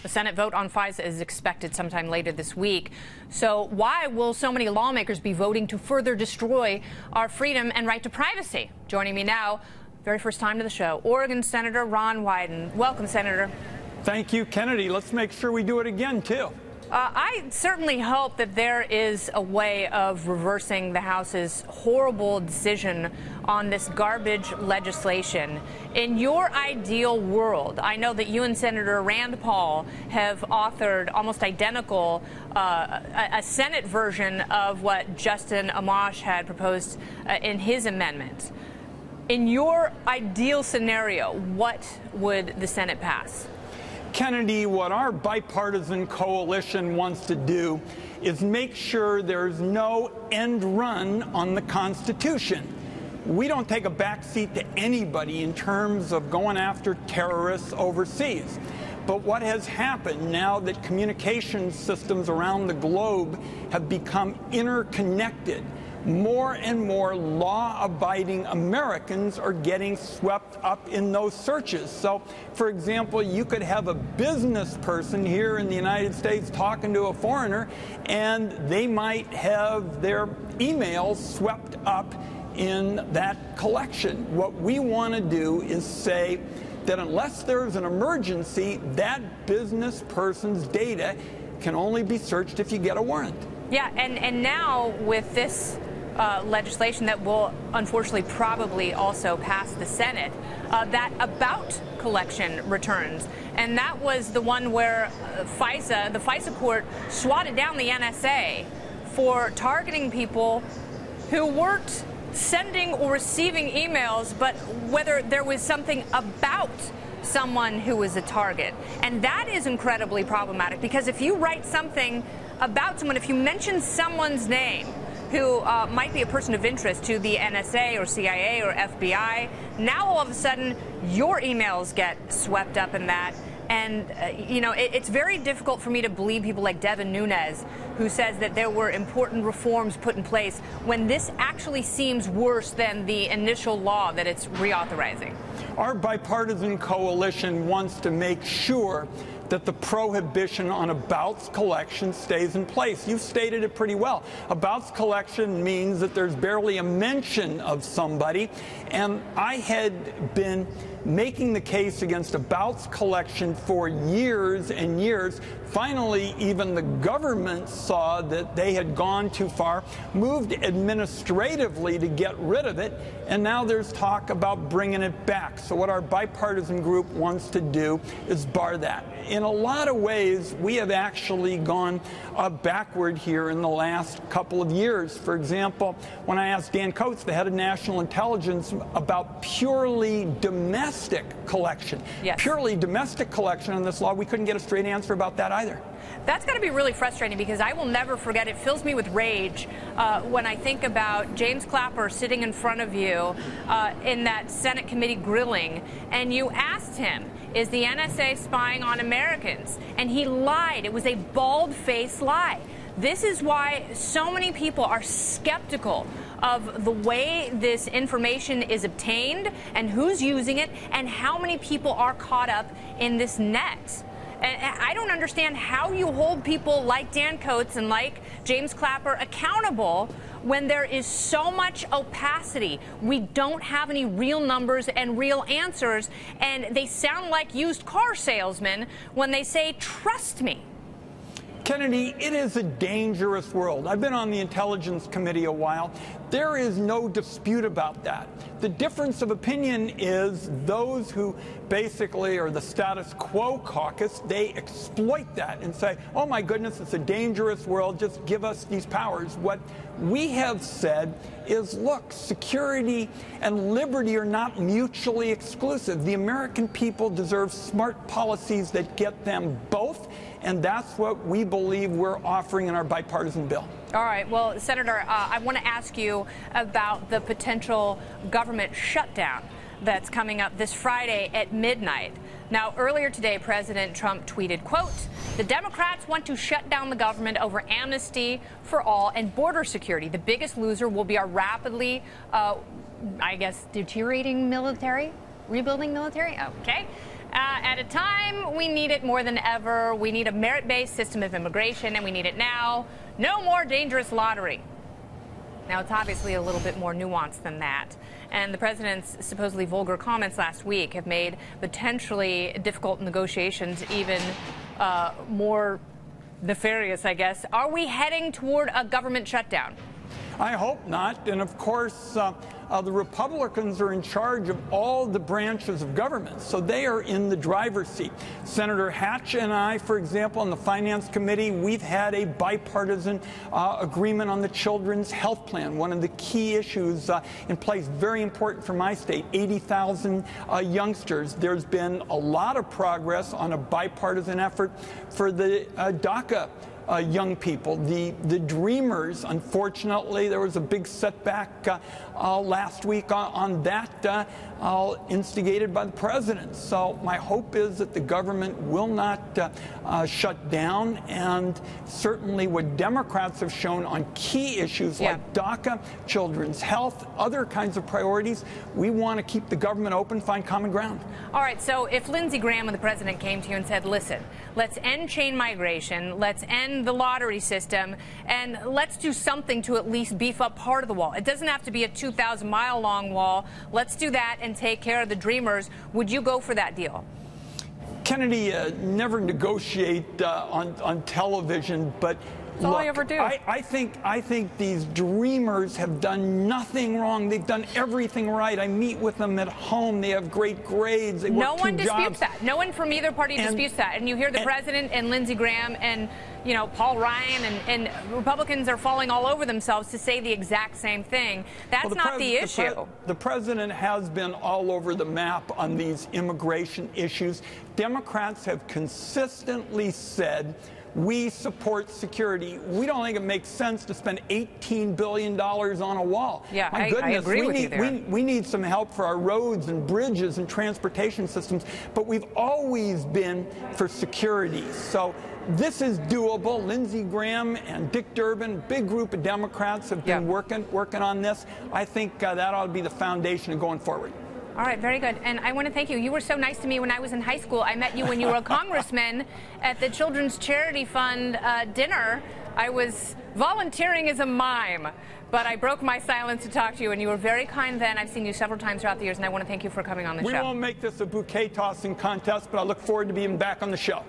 The Senate vote on FISA is expected sometime later this week. So why will so many lawmakers be voting to further destroy our freedom and right to privacy? Joining me now, very first time to the show, Oregon Senator Ron Wyden. Welcome, Senator. Thank you, Kennedy. Let's make sure we do it again, too. I certainly hope that there is a way of reversing the House's horrible decision on this garbage legislation. In your ideal world, I know that you and Senator Rand Paul have authored almost identical a Senate version of what Justin Amash had proposed in his amendment. In your ideal scenario, what would the Senate pass? Kennedy, what our bipartisan coalition wants to do is make sure there's no end run on the Constitution. We don't take a backseat to anybody in terms of going after terrorists overseas. But what has happened now that communication systems around the globe have become interconnected, more and more law-abiding Americans are getting swept up in those searches. So, for example, you could have a business person here in the United States talking to a foreigner, and they might have their emails swept up in that collection. What we want to do is say that unless there's an emergency, that business person's data can only be searched if you get a warrant. Yeah, and now with this legislation that will unfortunately probably also pass the Senate, that about collection returns. And that was the one where the FISA court swatted down the NSA for targeting people who weren't sending or receiving emails, but whether there was something about someone who was a target. And that is incredibly problematic, because if you write something about someone, if you mention someone's name who might be a person of interest to the NSA or CIA or FBI, now all of a sudden your emails get swept up in that. And, you know, it's very difficult for me to believe people like Devin Nunes, who says that there were important reforms put in place, when this actually seems worse than the initial law that it's reauthorizing. Our bipartisan coalition wants to make sure that the prohibition on abouts collection stays in place. You've stated it pretty well. Abouts collection means that there's barely a mention of somebody, and I had been making the case against abouts collection for years and years. Finally, even the government saw that they had gone too far, moved administratively to get rid of it, and now there's talk about bringing it back. So what our bipartisan group wants to do is bar that. In a lot of ways, we have actually gone backward here in the last couple of years. For example, when I asked Dan Coats, the head of national intelligence, about purely domestic collection, purely domestic collection in this law, we couldn't get a straight answer about that either. That's got to be really frustrating, because I will never forget, it fills me with rage when I think about James Clapper sitting in front of you in that Senate committee grilling, and you asked him, is the NSA spying on Americans? And he lied. It was a bald-faced lie. This is why so many people are skeptical of the way this information is obtained and who's using it and how many people are caught up in this net. And I don't understand how you hold people like Dan Coats and like James Clapper accountable when there is so much opacity. We don't have any real numbers and real answers, and they sound like used car salesmen when they say, trust me. Kennedy, it is a dangerous world. I've been on the Intelligence Committee a while. There is no dispute about that. The difference of opinion is those who basically are the status quo caucus, they exploit that and say, oh my goodness, it's a dangerous world, just give us these powers. What we have said is, look, security and liberty are not mutually exclusive. The American people deserve smart policies that get them both, and that's what we believe we're offering in our bipartisan bill. All right. Well, Senator, I want to ask you about the potential government shutdown that's coming up this Friday at midnight. Now, earlier today, President Trump tweeted, quote, the Democrats want to shut down the government over amnesty for all and border security. The biggest loser will be our rapidly, I guess, deteriorating military, rebuilding military. Okay. At a time we need it more than ever. We need a merit-based system of immigration, and we need it now. No more dangerous lottery. Now, it's obviously a little bit more nuanced than that. And the president's supposedly vulgar comments last week have made potentially difficult negotiations even more nefarious, I guess. Are we heading toward a government shutdown? I hope not. And of course, the Republicans are in charge of all the branches of government, so they are in the driver's seat. Senator Hatch and I, for example, on the Finance Committee, we've had a bipartisan agreement on the children's health plan, one of the key issues in place, very important for my state, 80,000 youngsters. There's been a lot of progress on a bipartisan effort for the DACA young people, the Dreamers. Unfortunately, there was a big setback last week on that, instigated by the president. So my hope is that the government will not shut down, and certainly what Democrats have shown on key issues like DACA, children's health, other kinds of priorities, we want to keep the government open, find common ground. All right, so if Lindsey Graham, when the president came to you and said, listen, let's end chain migration, let's end the lottery system, and let's do something to at least beef up part of the wall. It doesn't have to be a 2,000-mile long wall. Let's do that and take care of the Dreamers. Would you go for that deal? Kennedy, never negotiate on television, but that's all I ever do. I think these Dreamers have done nothing wrong. They've done everything right. I meet with them at home. They have great grades. They work 2 jobs. No one disputes that. No one from either party disputes that. And you hear the president and Lindsey Graham and Paul Ryan and Republicans are falling all over themselves to say the exact same thing. That's not the issue. The president has been all over the map on these immigration issues. Democrats have consistently said, we support security. We don't think it makes sense to spend $18 billion on a wall. Yeah, My goodness, I agree with you there. We need some help for our roads and bridges and transportation systems, but we've always been for security. So this is doable. Lindsey Graham and Dick Durbin, big group of Democrats, have been working on this. I think that ought to be the foundation of going forward. All right, very good. And I want to thank you. You were so nice to me when I was in high school. I met you when you were a congressman at the Children's Charity Fund dinner. I was volunteering as a mime, but I broke my silence to talk to you, and you were very kind then. I've seen you several times throughout the years, and I want to thank you for coming on the show. We won't make this a bouquet tossing contest, but I look forward to being back on the show.